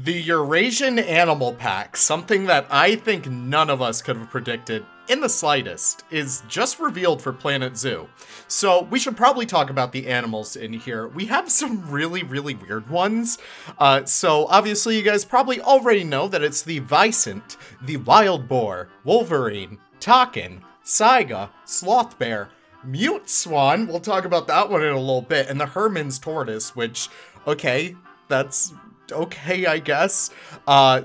The Eurasian Animal Pack, something that I think none of us could have predicted in the slightest, is just revealed for Planet Zoo. So we should probably talk about the animals in here. We have some really weird ones. So obviously you guys probably already know that it's the Wisent, the Wild Boar, Wolverine, Takin, Saiga, Sloth Bear, Mute Swan, we'll talk about that one in a little bit, and the Hermans Tortoise, which, okay, that's okay, I guess.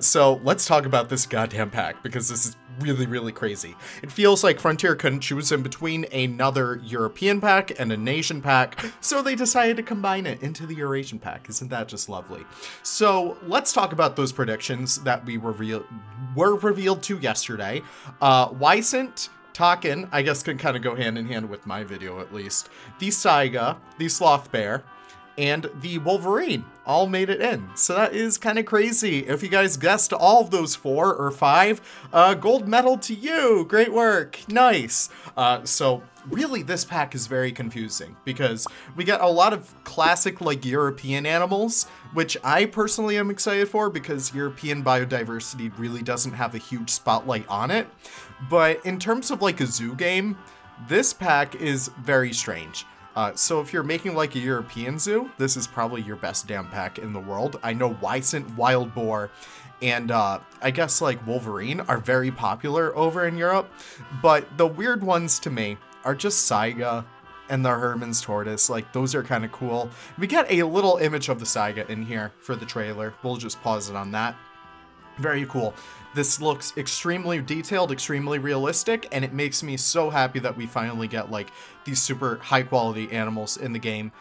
So let's talk about this goddamn pack, because this is really crazy. It feels like Frontier couldn't choose in between another European pack and an Asian pack, so they decided to combine it into the Eurasian pack. Isn't that just lovely? So let's talk about those predictions that were revealed to yesterday. Wisent, Takin, I guess, can kind of go hand in hand with my video at least. The Saiga, the Sloth Bear, and the Wolverine all made it in. So that is kind of crazy. If you guys guessed all of those 4 or 5, gold medal to you. Great work. Nice. So really this pack is very confusing because we got a lot of classic like European animals, which I personally am excited for because European biodiversity really doesn't have a huge spotlight on it. But in terms of like a zoo game, this pack is very strange. So if you're making like a European zoo, this is probably your best damn pack in the world. I know Wisent, Wild Boar, and I guess like Wolverine are very popular over in Europe, but the weird ones to me are just Saiga and the Hermans Tortoise. Like, those are kind of cool. We get a little image of the Saiga in here for the trailer. We'll just pause it on that. Very cool. This looks extremely detailed, extremely realistic, and it makes me so happy that we finally get like these super high quality animals in the game.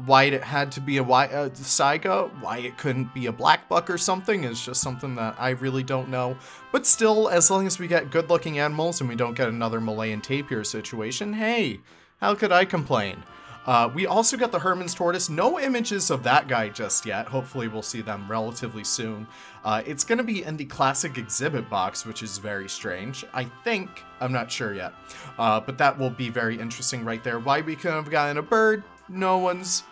Why it had to be a Saiga, why it couldn't be a black buck or something is just something that I really don't know. But still, as long as we get good looking animals and we don't get another Malayan tapir situation, hey, how could I complain? We also got the Hermans Tortoise. No images of that guy just yet. Hopefully we'll see them relatively soon. It's going to be in the classic exhibit box, which is very strange. I think, I'm not sure yet, but that will be very interesting right there. Why we couldn't have gotten a bird, no one's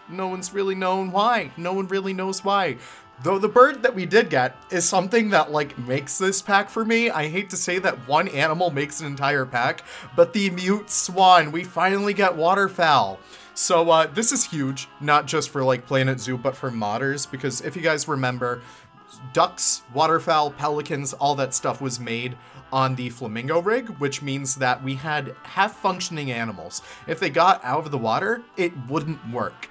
really known why. No one really knows why. Though the bird that we did get is something that like makes this pack for me. I hate to say that one animal makes an entire pack, but the Mute Swan, we finally get waterfowl. So this is huge, not just for like Planet Zoo, but for modders, because if you guys remember, ducks, waterfowl, pelicans, all that stuff was made on the flamingo rig, which means that we had half-functioning animals. If they got out of the water, it wouldn't work.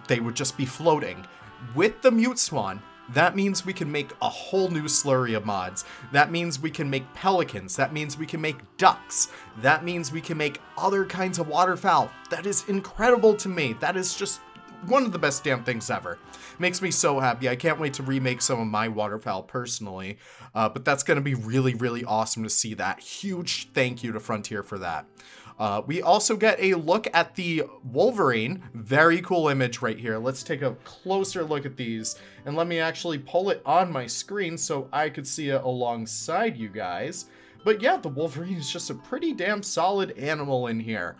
They would just be floating. With the Mute Swan, that means we can make a whole new slurry of mods. That means we can make pelicans. That means we can make ducks. That means we can make other kinds of waterfowl. That is incredible to me. That is just one of the best damn things ever. Makes me so happy. I can't wait to remake some of my waterfowl personally. But that's going to be really awesome to see that. Huge thank you to Frontier for that. We also get a look at the Wolverine. Very cool image right here. Let's take a closer look at these. And let me actually pull it on my screen so I could see it alongside you guys. But yeah, the Wolverine is just a pretty damn solid animal in here.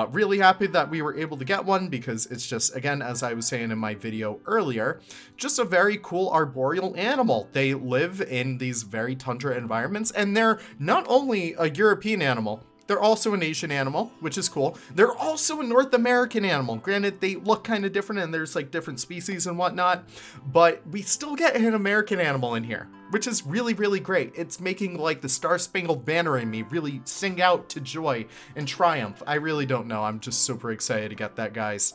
Really happy that we were able to get one because it's just, again, as I was saying in my video earlier, just a very cool arboreal animal. They live in these very tundra environments, and they're not only a European animal, they're also an Asian animal, which is cool. They're also a North American animal. Granted, they look kind of different and there's like different species and whatnot, but we still get an American animal in here, which is really great. It's making like the Star-Spangled Banner in me really sing out to joy and triumph. I really don't know. I'm just super excited to get that, guys.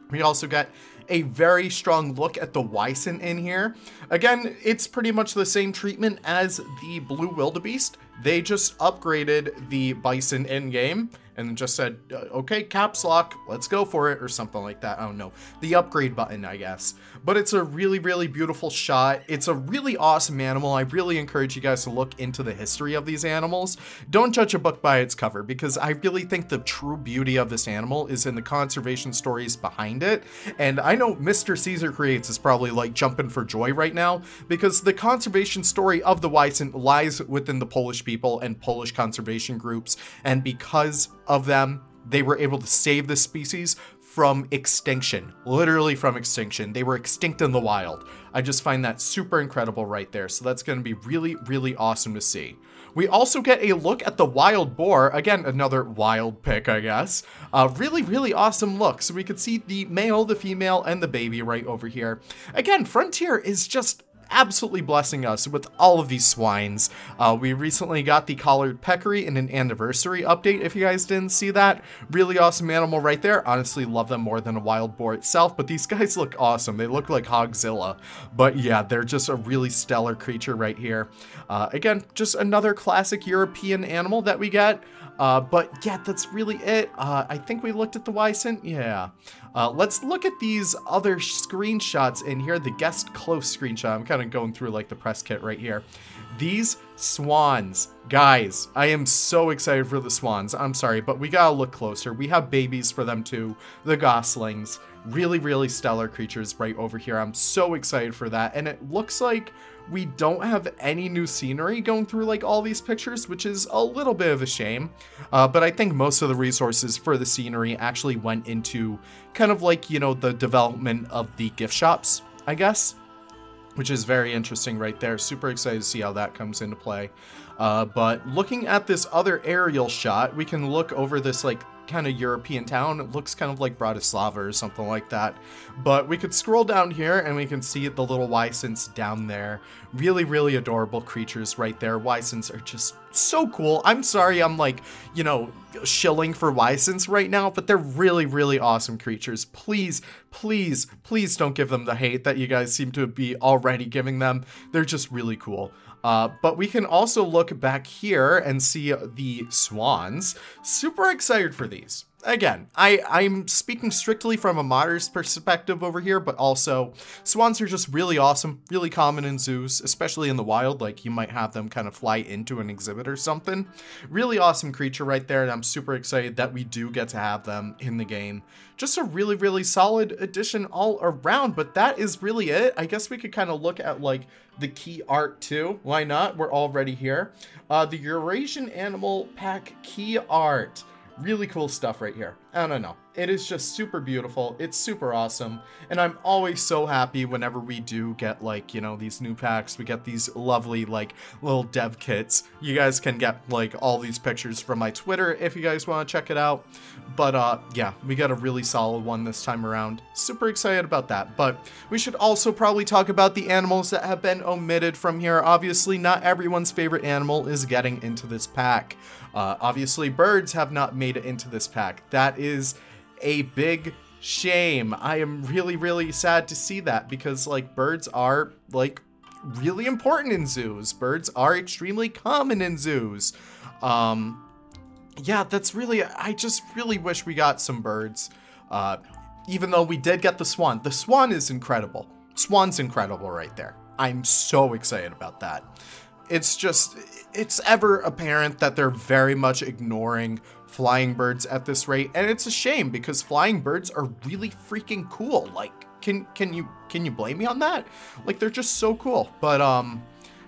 We also got a very strong look at the Wisent in here. Again, it's pretty much the same treatment as the Blue Wildebeest. They just upgraded the bison in-game and just said, okay, caps lock, let's go for it, or something like that. I don't know. The upgrade button, I guess. But it's a really beautiful shot. It's a really awesome animal. I really encourage you guys to look into the history of these animals. Don't judge a book by its cover, because I really think the true beauty of this animal is in the conservation stories behind it. And I know Mr. Caesar Creates is probably like jumping for joy right now, because the conservation story of the Wisent lies within the Polish people and Polish conservation groups, and because of them, they were able to save this species from extinction. Literally from extinction. They were extinct in the wild. I just find that super incredible right there. So that's going to be really, really awesome to see. We also get a look at the wild boar. Again, another wild pick, I guess. Really, really awesome look. So we could see the male, the female, and the baby right over here. Again, Frontier is just absolutely blessing us with all of these swines. We recently got the collared peccary in an anniversary update, if you guys didn't see that. Really awesome animal right there. Honestly, love them more than a wild boar itself, but these guys look awesome. They look like Hogzilla. But yeah, they're just a really stellar creature right here. Again, just another classic European animal that we get. But yeah, that's really it. I think we looked at the Wycent. Yeah. Let's look at these other screenshots in here. The guest close screenshot. I'm kind of going through like the press kit right here. These swans. Guys, I am so excited for the swans. I'm sorry, but we gotta look closer. We have babies for them too. The goslings. Really, really stellar creatures right over here. I'm so excited for that. And it looks like we don't have any new scenery going through like all these pictures, which is a little bit of a shame. But I think most of the resources for the scenery actually went into kind of like, you know, the development of the gift shops, I guess, which is very interesting right there. Super excited to see how that comes into play. But looking at this other aerial shot, we can look over this like kind of European town. It looks kind of like Bratislava or something like that. But we could scroll down here and we can see the little Wycents down there. Really, really adorable creatures right there. Wycents are just so cool. I'm sorry I'm like, you know, shilling for Wycents right now, but they're really, really awesome creatures. Please, please, please don't give them the hate that you guys seem to be already giving them. They're just really cool. But we can also look back here and see the swans. Super excited for these. Again, I'm speaking strictly from a modder's perspective over here, but also swans are just really awesome, really common in zoos, especially in the wild. Like you might have them kind of fly into an exhibit or something. Really awesome creature right there, and I'm super excited that we do get to have them in the game. Just a really, really solid addition all around, but that is really it. I guess we could kind of look at like the key art too. Why not? We're already here. The Eurasian Animal Pack key art. Really cool stuff right here. I don't know. It is just super beautiful. It's super awesome. And I'm always so happy whenever we do get like, you know, these new packs. We get these lovely like little dev kits. You guys can get like all these pictures from my Twitter if you guys want to check it out. But yeah, we got a really solid one this time around. Super excited about that. But we should also probably talk about the animals that have been omitted from here. Obviously, not everyone's favorite animal is getting into this pack. Obviously, birds have not made it into this pack. That is a big shame. I am really, really sad to see that because like birds are like really important in zoos. Birds are extremely common in zoos. Yeah, that's really, I just really wish we got some birds. Even though we did get the swan. The swan is incredible. Swan's incredible right there. I'm so excited about that. It's just, it's ever apparent that they're very much ignoring flying birds at this rate, and it's a shame because flying birds are really freaking cool. Like, can you blame me on that? Like, they're just so cool. But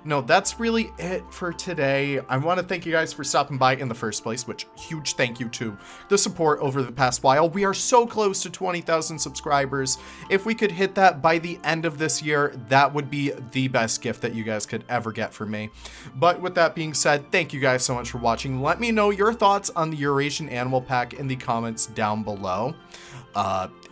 no, that's really it for today. I want to thank you guys for stopping by in the first place, which huge thank you to the support over the past while. We are so close to 20,000 subscribers. If we could hit that by the end of this year, that would be the best gift that you guys could ever get from me. But with that being said, thank you guys so much for watching. Let me know your thoughts on the Eurasian Animal Pack in the comments down below.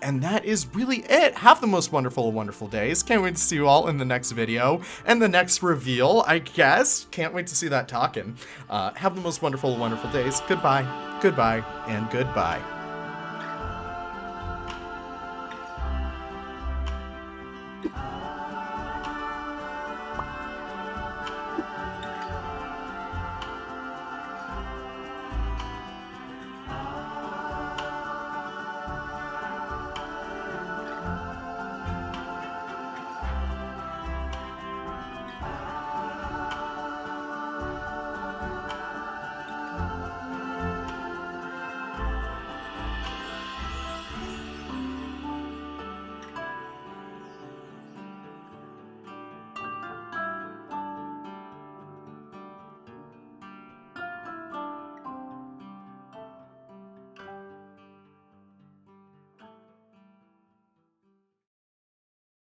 And that is really it. Have the most wonderful, wonderful days. Can't wait to see you all in the next video and the next reveal, I guess. Can't wait to see that talking. Have the most wonderful, wonderful days. Goodbye, goodbye, and goodbye.